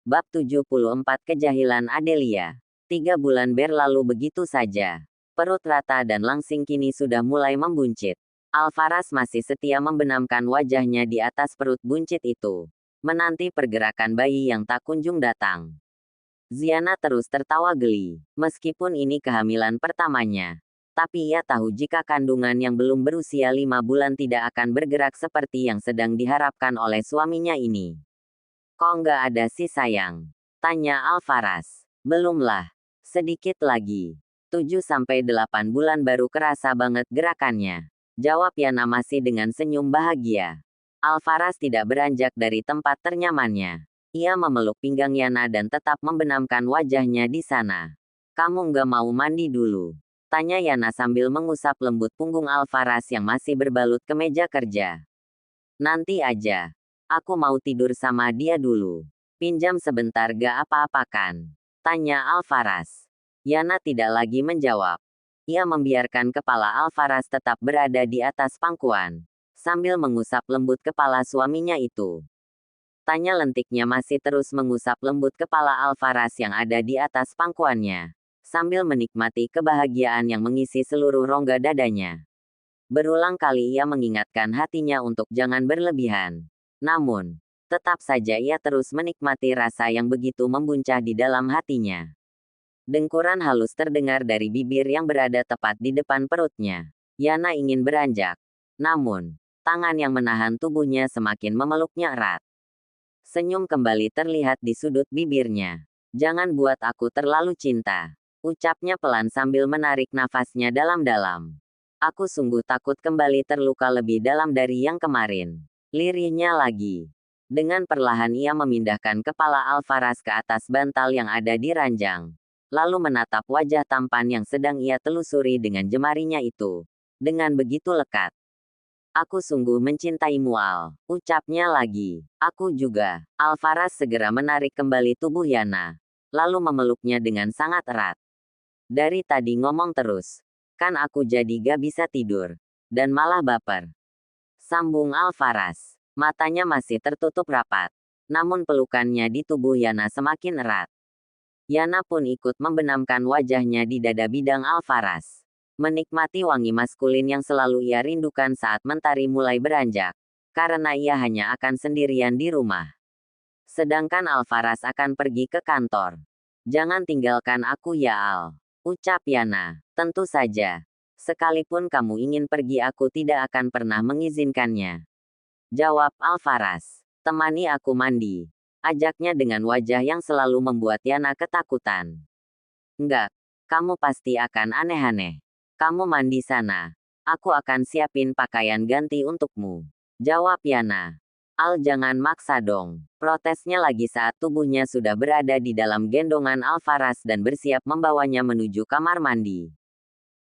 Bab 74 Kejahilan Adelia. 3 bulan berlalu begitu saja. Perut rata dan langsing kini sudah mulai membuncit. Alvaras masih setia membenamkan wajahnya di atas perut buncit itu, menanti pergerakan bayi yang tak kunjung datang. Ziana terus tertawa geli, meskipun ini kehamilan pertamanya. Tapi ia tahu jika kandungan yang belum berusia 5 bulan tidak akan bergerak seperti yang sedang diharapkan oleh suaminya ini. Kok nggak ada sih sayang? Tanya Alvaras. Belumlah. Sedikit lagi. 7-8 bulan baru kerasa banget gerakannya. Jawab Yana masih dengan senyum bahagia. Alvaras tidak beranjak dari tempat ternyamannya. Ia memeluk pinggang Yana dan tetap membenamkan wajahnya di sana. Kamu nggak mau mandi dulu? Tanya Yana sambil mengusap lembut punggung Alvaras yang masih berbalut kemeja kerja. Nanti aja. Aku mau tidur sama dia dulu. Pinjam sebentar gak apa-apa kan? Tanya Alvaras. Yana tidak lagi menjawab. Ia membiarkan kepala Alvaras tetap berada di atas pangkuan, sambil mengusap lembut kepala suaminya itu. Tanya lentiknya masih terus mengusap lembut kepala Alvaras yang ada di atas pangkuannya, sambil menikmati kebahagiaan yang mengisi seluruh rongga dadanya. Berulang kali ia mengingatkan hatinya untuk jangan berlebihan. Namun, tetap saja ia terus menikmati rasa yang begitu membuncah di dalam hatinya. Dengkuran halus terdengar dari bibir yang berada tepat di depan perutnya. Yana ingin beranjak. Namun, tangan yang menahan tubuhnya semakin memeluknya erat. Senyum kembali terlihat di sudut bibirnya. Jangan buat aku terlalu cinta. Ucapnya pelan sambil menarik nafasnya dalam-dalam. Aku sungguh takut kembali terluka lebih dalam dari yang kemarin. Lirihnya lagi. Dengan perlahan ia memindahkan kepala Alvaras ke atas bantal yang ada di ranjang. Lalu menatap wajah tampan yang sedang ia telusuri dengan jemarinya itu. Dengan begitu lekat. Aku sungguh mencintaimu Al. Ucapnya lagi. Aku juga. Alvaras segera menarik kembali tubuh Yana. Lalu memeluknya dengan sangat erat. Dari tadi ngomong terus. Kan aku jadi gak bisa tidur. Dan malah baper. Sambung Alvaras. Matanya masih tertutup rapat. Namun pelukannya di tubuh Yana semakin erat. Yana pun ikut membenamkan wajahnya di dada bidang Alvaras. Menikmati wangi maskulin yang selalu ia rindukan saat mentari mulai beranjak. Karena ia hanya akan sendirian di rumah. Sedangkan Alvaras akan pergi ke kantor. Jangan tinggalkan aku ya Al. Ucap Yana. Tentu saja. Sekalipun kamu ingin pergi aku tidak akan pernah mengizinkannya. Jawab Alvaras. Temani aku mandi. Ajaknya dengan wajah yang selalu membuat Yana ketakutan. Enggak. Kamu pasti akan aneh-aneh. Kamu mandi sana. Aku akan siapin pakaian ganti untukmu. Jawab Yana. Al jangan maksa dong. Protesnya lagi saat tubuhnya sudah berada di dalam gendongan Alvaras dan bersiap membawanya menuju kamar mandi.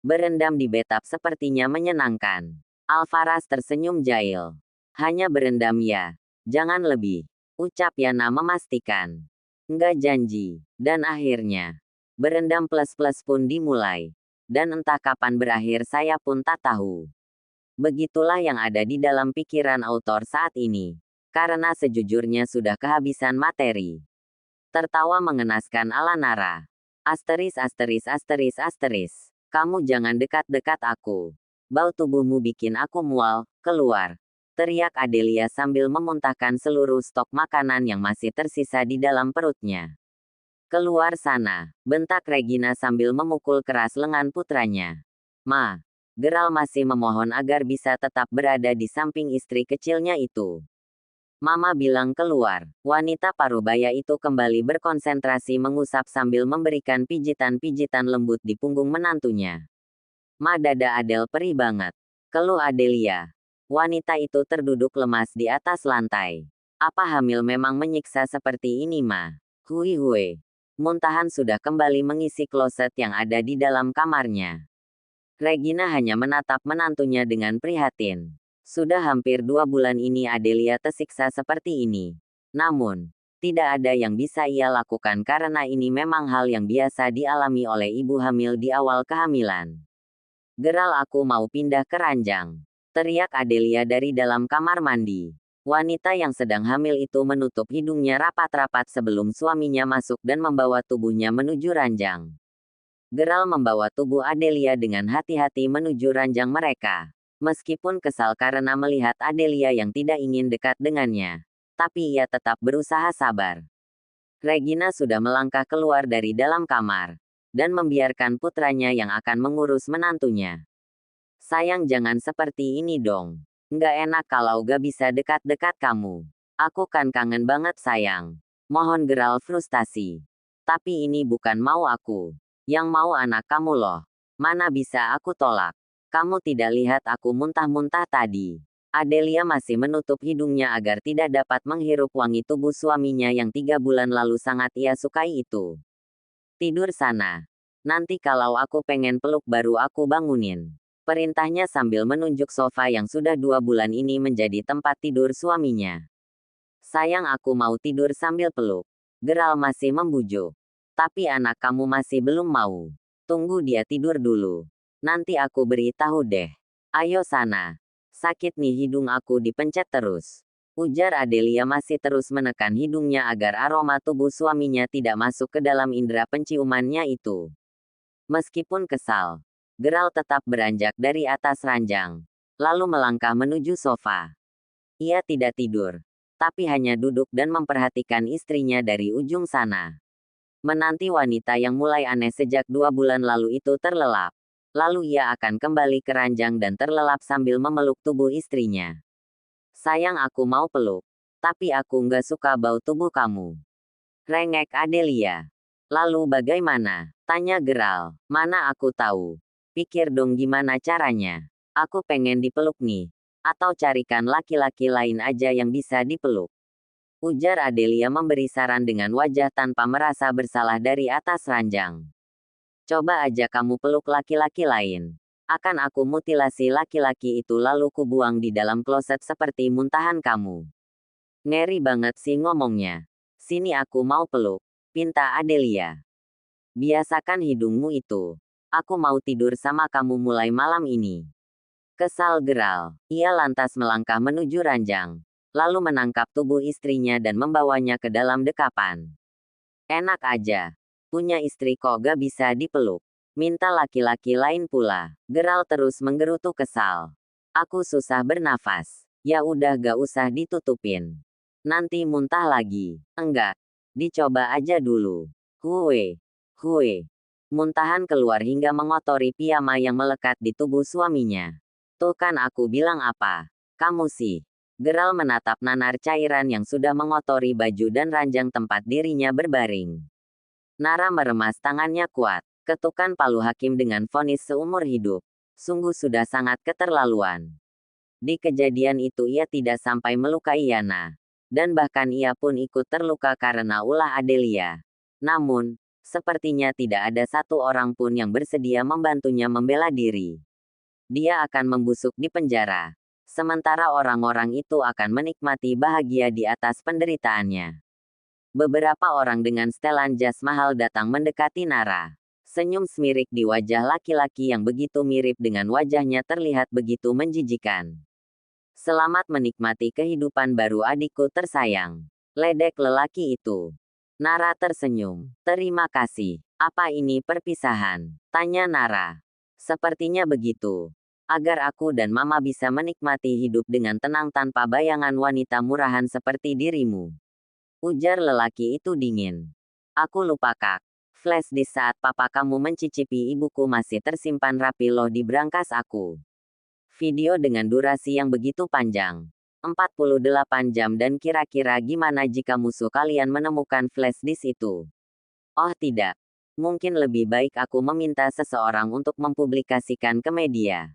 Berendam di bathtub sepertinya menyenangkan. Alvaras tersenyum jahil. Hanya berendam ya. Jangan lebih. Ucap Yana memastikan. Enggak janji. Dan akhirnya. Berendam plus-plus pun dimulai. Dan entah kapan berakhir saya pun tak tahu. Begitulah yang ada di dalam pikiran autor saat ini. Karena sejujurnya sudah kehabisan materi. Tertawa mengenaskan ala Nara. Asteris asteris asteris asteris. Kamu jangan dekat-dekat aku. Bau tubuhmu bikin aku mual, keluar. Teriak Adelia sambil memuntahkan seluruh stok makanan yang masih tersisa di dalam perutnya. Keluar sana, bentak Regina sambil memukul keras lengan putranya. Ma, Geral masih memohon agar bisa tetap berada di samping istri kecilnya itu. Mama bilang keluar. Wanita parubaya itu kembali berkonsentrasi mengusap sambil memberikan pijitan-pijitan lembut di punggung menantunya. Ma dada Adel perih banget. Keluh Adelia. Wanita itu terduduk lemas di atas lantai. Apa hamil memang menyiksa seperti ini ma? Hui hui. Muntahan sudah kembali mengisi kloset yang ada di dalam kamarnya. Regina hanya menatap menantunya dengan prihatin. Sudah hampir 2 bulan ini Adelia tersiksa seperti ini. Namun, tidak ada yang bisa ia lakukan karena ini memang hal yang biasa dialami oleh ibu hamil di awal kehamilan. Geral aku mau pindah ke ranjang. Teriak Adelia dari dalam kamar mandi. Wanita yang sedang hamil itu menutup hidungnya rapat-rapat sebelum suaminya masuk dan membawa tubuhnya menuju ranjang. Gerald membawa tubuh Adelia dengan hati-hati menuju ranjang mereka. Meskipun kesal karena melihat Adelia yang tidak ingin dekat dengannya, tapi ia tetap berusaha sabar. Regina sudah melangkah keluar dari dalam kamar, dan membiarkan putranya yang akan mengurus menantunya. Sayang, jangan seperti ini dong. Nggak enak kalau gak bisa dekat-dekat kamu. Aku kan kangen banget sayang. Mohon, Gerald frustasi. Tapi ini bukan mau aku. Yang mau anak kamu loh. Mana bisa aku tolak. Kamu tidak lihat aku muntah-muntah tadi. Adelia masih menutup hidungnya agar tidak dapat menghirup wangi tubuh suaminya yang 3 bulan lalu sangat ia sukai itu. Tidur sana. Nanti kalau aku pengen peluk baru aku bangunin. Perintahnya sambil menunjuk sofa yang sudah 2 bulan ini menjadi tempat tidur suaminya. Sayang, aku mau tidur sambil peluk. Gerald masih membujuk. Tapi anak kamu masih belum mau. Tunggu dia tidur dulu. Nanti aku beritahu deh. Ayo sana. Sakit nih hidung aku dipencet terus. Ujar Adelia masih terus menekan hidungnya agar aroma tubuh suaminya tidak masuk ke dalam indera penciumannya itu. Meskipun kesal, Gerald tetap beranjak dari atas ranjang, lalu melangkah menuju sofa. Ia tidak tidur, tapi hanya duduk dan memperhatikan istrinya dari ujung sana. Menanti wanita yang mulai aneh sejak 2 bulan lalu itu terlelap. Lalu ia akan kembali ke ranjang dan terlelap sambil memeluk tubuh istrinya. Sayang, aku mau peluk. Tapi aku nggak suka bau tubuh kamu. Rengek Adelia. Lalu bagaimana? Tanya Gerald. Mana aku tahu. Pikir dong gimana caranya. Aku pengen dipeluk nih. Atau carikan laki-laki lain aja yang bisa dipeluk. Ujar Adelia memberi saran dengan wajah tanpa merasa bersalah dari atas ranjang. Coba aja kamu peluk laki-laki lain. Akan aku mutilasi laki-laki itu lalu kubuang di dalam kloset seperti muntahan kamu. Ngeri banget sih ngomongnya. Sini aku mau peluk. Pinta Adelia. Biasakan hidungmu itu. Aku mau tidur sama kamu mulai malam ini. Kesal Gerald. Ia lantas melangkah menuju ranjang. Lalu menangkap tubuh istrinya dan membawanya ke dalam dekapan. Enak aja. Punya istri kok gak bisa dipeluk. Minta laki-laki lain pula. Gerald terus menggerutu kesal. Aku susah bernafas. Ya udah gak usah ditutupin. Nanti muntah lagi. Enggak. Dicoba aja dulu. Hue. Muntahan keluar hingga mengotori piyama yang melekat di tubuh suaminya. Tuh kan aku bilang apa. Kamu sih. Gerald menatap nanar cairan yang sudah mengotori baju dan ranjang tempat dirinya berbaring. Nara meremas tangannya kuat. Ketukan palu hakim dengan vonis seumur hidup. Sungguh sudah sangat keterlaluan. Di kejadian itu ia tidak sampai melukai Yana. Dan bahkan ia pun ikut terluka karena ulah Adelia. Namun, sepertinya tidak ada satu orang pun yang bersedia membantunya membela diri. Dia akan membusuk di penjara. Sementara orang-orang itu akan menikmati bahagia di atas penderitaannya. Beberapa orang dengan setelan jas mahal datang mendekati Nara. Senyum semirik di wajah laki-laki yang begitu mirip dengan wajahnya terlihat begitu menjijikan. Selamat menikmati kehidupan baru adikku tersayang. Ledek lelaki itu. Nara tersenyum. Terima kasih. Apa ini perpisahan? Tanya Nara. Sepertinya begitu. Agar aku dan mama bisa menikmati hidup dengan tenang tanpa bayangan wanita murahan seperti dirimu. Ujar lelaki itu dingin. Aku lupa kak. Flash disk saat papa kamu mencicipi ibuku masih tersimpan rapi loh di brankas aku. Video dengan durasi yang begitu panjang. 48 jam dan kira-kira gimana jika musuh kalian menemukan flash disk itu? Oh tidak. Mungkin lebih baik aku meminta seseorang untuk mempublikasikan ke media.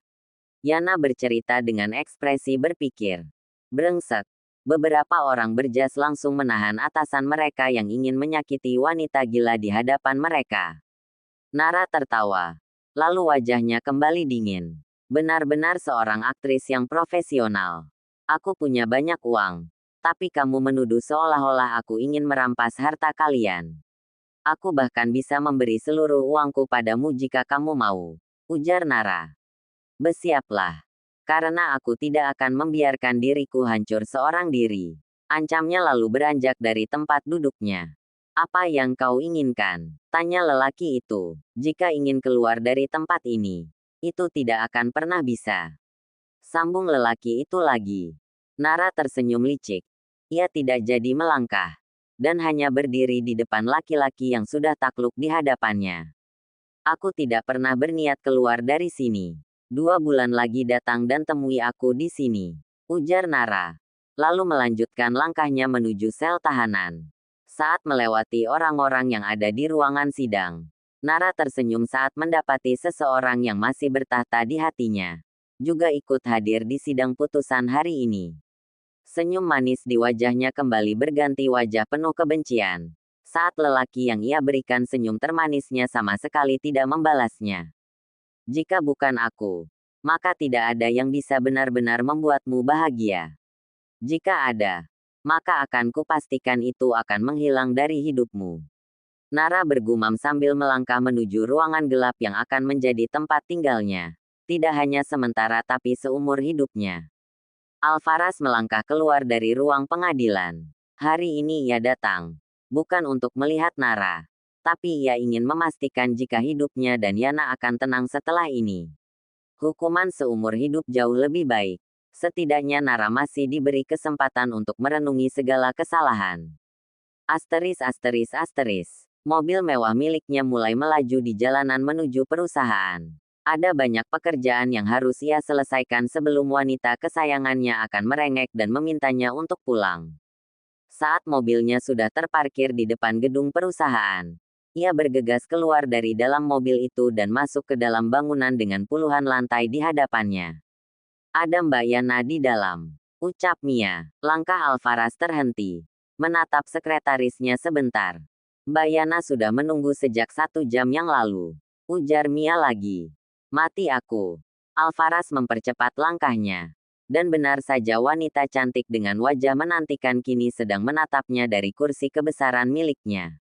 Yana bercerita dengan ekspresi berpikir. Brengsek. Beberapa orang berjas langsung menahan atasan mereka yang ingin menyakiti wanita gila di hadapan mereka. Nara tertawa. Lalu wajahnya kembali dingin. Benar-benar seorang aktris yang profesional. Aku punya banyak uang. Tapi kamu menuduh seolah-olah aku ingin merampas harta kalian. Aku bahkan bisa memberi seluruh uangku padamu jika kamu mau. Ujar Nara. Bersiaplah. Karena aku tidak akan membiarkan diriku hancur seorang diri. Ancamnya lalu beranjak dari tempat duduknya. Apa yang kau inginkan? Tanya lelaki itu. Jika ingin keluar dari tempat ini, itu tidak akan pernah bisa. Sambung lelaki itu lagi. Nara tersenyum licik. Ia tidak jadi melangkah. Dan hanya berdiri di depan laki-laki yang sudah takluk di hadapannya. Aku tidak pernah berniat keluar dari sini. 2 bulan lagi datang dan temui aku di sini. Ujar Nara. Lalu melanjutkan langkahnya menuju sel tahanan. Saat melewati orang-orang yang ada di ruangan sidang, Nara tersenyum saat mendapati seseorang yang masih bertahta di hatinya. Juga ikut hadir di sidang putusan hari ini. Senyum manis di wajahnya kembali berganti wajah penuh kebencian. Saat lelaki yang ia berikan senyum termanisnya sama sekali tidak membalasnya. Jika bukan aku, maka tidak ada yang bisa benar-benar membuatmu bahagia. Jika ada, maka akan kupastikan itu akan menghilang dari hidupmu. Nara bergumam sambil melangkah menuju ruangan gelap yang akan menjadi tempat tinggalnya. Tidak hanya sementara tapi seumur hidupnya. Alvaras melangkah keluar dari ruang pengadilan. Hari ini ia datang. Bukan untuk melihat Nara. Tapi ia ingin memastikan jika hidupnya dan Yana akan tenang setelah ini. Hukuman seumur hidup jauh lebih baik. Setidaknya Nara masih diberi kesempatan untuk merenungi segala kesalahan. Asteris asteris asteris. Mobil mewah miliknya mulai melaju di jalanan menuju perusahaan. Ada banyak pekerjaan yang harus ia selesaikan sebelum wanita kesayangannya akan merengek dan memintanya untuk pulang. Saat mobilnya sudah terparkir di depan gedung perusahaan, ia bergegas keluar dari dalam mobil itu dan masuk ke dalam bangunan dengan puluhan lantai di hadapannya. Ada Mbak Yana di dalam, ucap Mia. Langkah Alvaras terhenti, menatap sekretarisnya sebentar. Mbak Yana sudah menunggu sejak 1 jam yang lalu, ujar Mia lagi. Mati aku. Alvaras mempercepat langkahnya. Dan benar saja wanita cantik dengan wajah menantikan kini sedang menatapnya dari kursi kebesaran miliknya.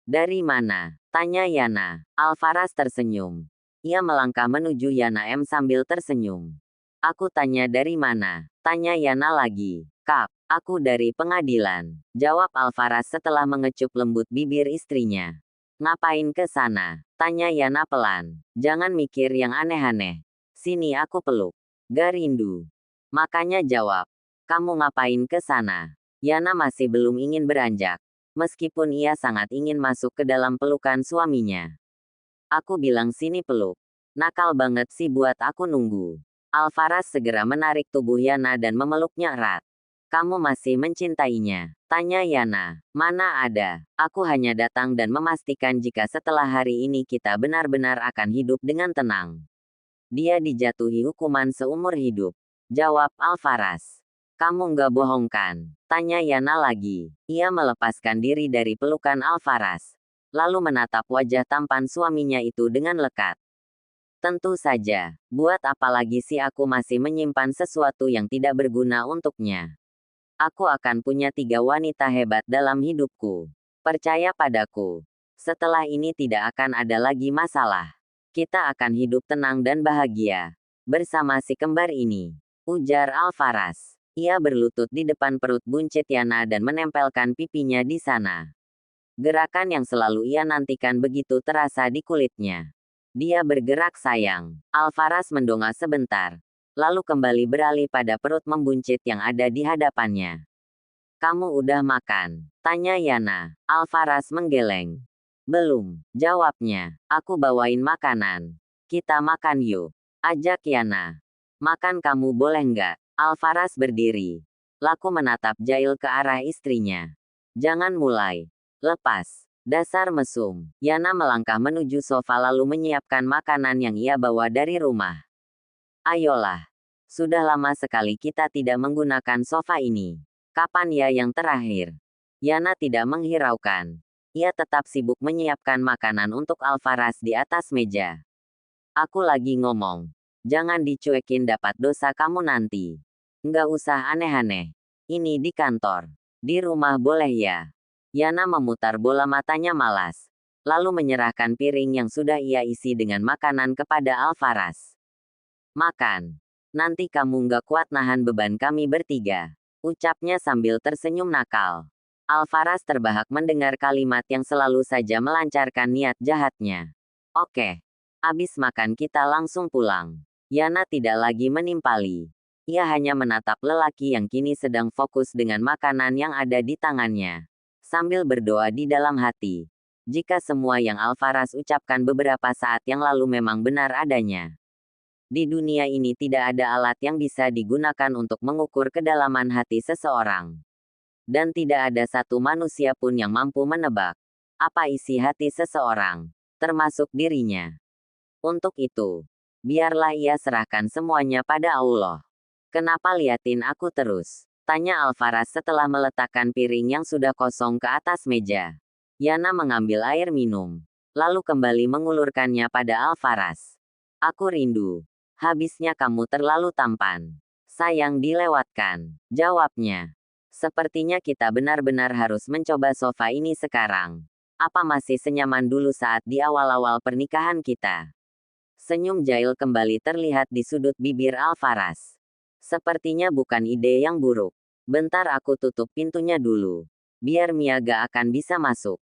Dari mana? Tanya Yana. Alvaras tersenyum. Ia melangkah menuju Yana sambil tersenyum. Aku tanya dari mana? Tanya Yana lagi. Kap, aku dari pengadilan. Jawab Alvaras setelah mengecup lembut bibir istrinya. Ngapain ke sana? Tanya Yana pelan. Jangan mikir yang aneh-aneh. Sini aku peluk. Gak rindu. Makanya jawab. Kamu ngapain ke sana? Yana masih belum ingin beranjak. Meskipun ia sangat ingin masuk ke dalam pelukan suaminya. Aku bilang sini peluk. Nakal banget sih buat aku nunggu. Alvaras segera menarik tubuh Yana dan memeluknya erat. Kamu masih mencintainya? Tanya Yana. Mana ada. Aku hanya datang dan memastikan jika setelah hari ini kita benar-benar akan hidup dengan tenang. Dia dijatuhi hukuman seumur hidup. Jawab Alvaras. Kamu nggak bohong kan? Tanya Yana lagi. Ia melepaskan diri dari pelukan Alvaras. Lalu menatap wajah tampan suaminya itu dengan lekat. Tentu saja. Buat apa lagi sih aku masih menyimpan sesuatu yang tidak berguna untuknya? Aku akan punya 3 wanita hebat dalam hidupku. Percaya padaku. Setelah ini tidak akan ada lagi masalah. Kita akan hidup tenang dan bahagia. Bersama si kembar ini. Ujar Alvaras. Ia berlutut di depan perut buncit Yana dan menempelkan pipinya di sana. Gerakan yang selalu ia nantikan begitu terasa di kulitnya. Dia bergerak sayang. Alvaras mendongak sebentar. Lalu kembali beralih pada perut membuncit yang ada di hadapannya. Kamu udah makan? Tanya Yana. Alvaras menggeleng. Belum, jawabnya. Aku bawain makanan. Kita makan yuk. Ajak Yana. Makan kamu boleh nggak? Alvaras berdiri. Laku menatap jahil ke arah istrinya. Jangan mulai. Lepas. Dasar mesum. Yana melangkah menuju sofa lalu menyiapkan makanan yang ia bawa dari rumah. Ayolah. Sudah lama sekali kita tidak menggunakan sofa ini. Kapan ya yang terakhir? Yana tidak menghiraukan. Ia tetap sibuk menyiapkan makanan untuk Alvaras di atas meja. Aku lagi ngomong. Jangan dicuekin dapat dosa kamu nanti. Nggak usah aneh-aneh. Ini di kantor. Di rumah boleh ya? Yana memutar bola matanya malas. Lalu menyerahkan piring yang sudah ia isi dengan makanan kepada Alvaras. Makan. Nanti kamu nggak kuat nahan beban kami bertiga. Ucapnya sambil tersenyum nakal. Alvaras terbahak mendengar kalimat yang selalu saja melancarkan niat jahatnya. Oke. Abis makan kita langsung pulang. Yana tidak lagi menimpali. Ia hanya menatap lelaki yang kini sedang fokus dengan makanan yang ada di tangannya. Sambil berdoa di dalam hati. Jika semua yang Alvaras ucapkan beberapa saat yang lalu memang benar adanya. Di dunia ini tidak ada alat yang bisa digunakan untuk mengukur kedalaman hati seseorang. Dan tidak ada satu manusia pun yang mampu menebak apa isi hati seseorang, termasuk dirinya. Untuk itu, biarlah ia serahkan semuanya pada Allah. Kenapa liatin aku terus? Tanya Alvaras setelah meletakkan piring yang sudah kosong ke atas meja. Yana mengambil air minum, lalu kembali mengulurkannya pada Alvaras. Aku rindu. Habisnya kamu terlalu tampan. Sayang dilewatkan, jawabnya. Sepertinya kita benar-benar harus mencoba sofa ini sekarang. Apa masih senyaman dulu saat di awal-awal pernikahan kita? Senyum jahil kembali terlihat di sudut bibir Alvaras. Sepertinya bukan ide yang buruk. Bentar aku tutup pintunya dulu. Biar Mia gak akan bisa masuk.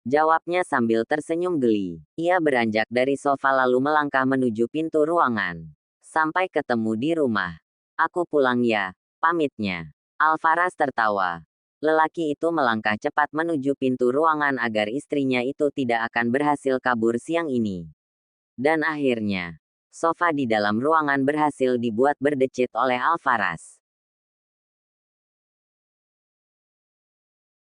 Jawabnya sambil tersenyum geli. Ia beranjak dari sofa lalu melangkah menuju pintu ruangan. Sampai ketemu di rumah. Aku pulang ya, pamitnya. Alvaras tertawa. Lelaki itu melangkah cepat menuju pintu ruangan agar istrinya itu tidak akan berhasil kabur siang ini. Dan akhirnya, sofa di dalam ruangan berhasil dibuat berdecit oleh Alvaras.